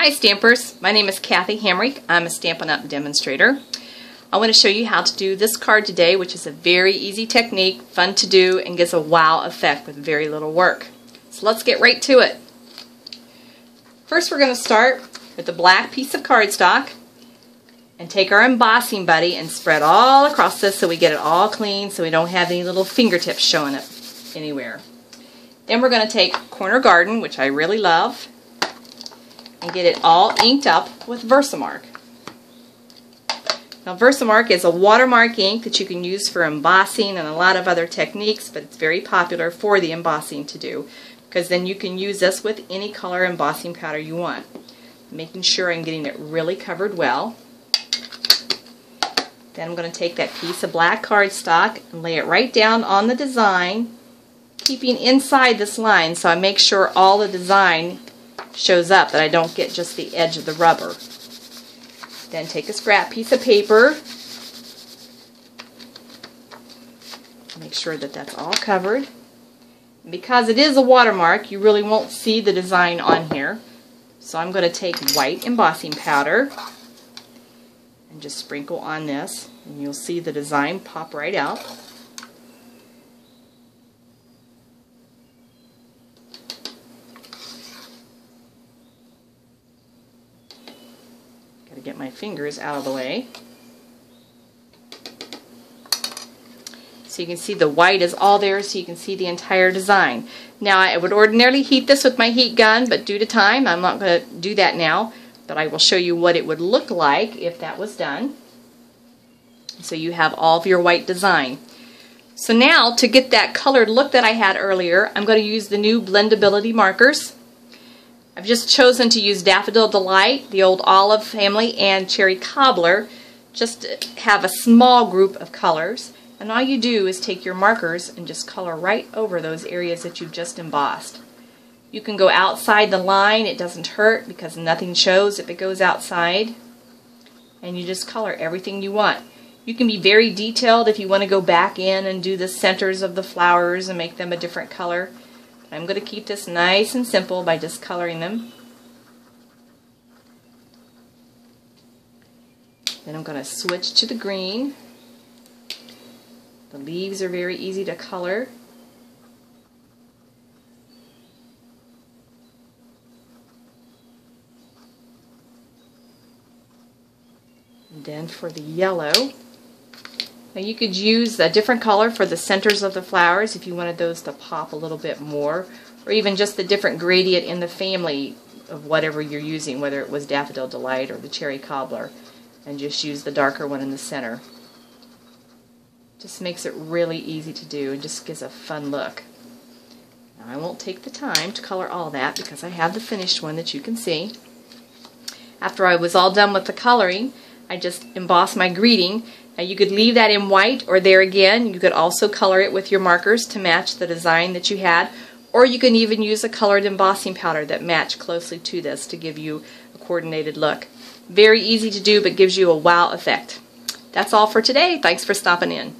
Hi Stampers, my name is Kathy Hamrick. I'm a Stampin' Up! Demonstrator. I want to show you how to do this card today, which is a very easy technique, fun to do, and gives a wow effect with very little work. So let's get right to it. First we're going to start with a black piece of cardstock and take our embossing buddy and spread all across this so we get it all clean so we don't have any little fingertips showing up anywhere. Then we're going to take Corner Garden, which I really love, and get it all inked up with Versamark. Now Versamark is a watermark ink that you can use for embossing and a lot of other techniques, but it's very popular for the embossing to do, because then you can use this with any color embossing powder you want. Making sure I'm getting it really covered well. Then I'm going to take that piece of black cardstock and lay it right down on the design, keeping inside this line so I make sure all the design shows up, that I don't get just the edge of the rubber. Then take a scrap piece of paper, make sure that that's all covered. And because it is a watermark, you really won't see the design on here, so I'm going to take white embossing powder and just sprinkle on this, and you'll see the design pop right out. Got to get my fingers out of the way. So you can see the white is all there, so you can see the entire design. Now I would ordinarily heat this with my heat gun, but due to time I'm not going to do that now, but I will show you what it would look like if that was done. So you have all of your white design. So now to get that colored look that I had earlier, I'm going to use the new Blendability Markers. I've just chosen to use Daffodil Delight, the old Olive family, and Cherry Cobbler, just to have a small group of colors. And all you do is take your markers and just color right over those areas that you've just embossed. You can go outside the line, it doesn't hurt because nothing shows if it goes outside. And you just color everything you want. You can be very detailed if you want to go back in and do the centers of the flowers and make them a different color. I'm going to keep this nice and simple by just coloring them. Then I'm going to switch to the green. The leaves are very easy to color. And then for the yellow, now you could use a different color for the centers of the flowers if you wanted those to pop a little bit more, or even just the different gradient in the family of whatever you're using, whether it was Daffodil Delight or the Cherry Cobbler, and just use the darker one in the center. Just makes it really easy to do and just gives a fun look. Now I won't take the time to color all that because I have the finished one that you can see. After I was all done with the coloring, I just embossed my greeting. Now you could leave that in white, or there again, you could also color it with your markers to match the design that you had, or you can even use a colored embossing powder that match closely to this to give you a coordinated look. Very easy to do, but gives you a wow effect. That's all for today. Thanks for stopping in.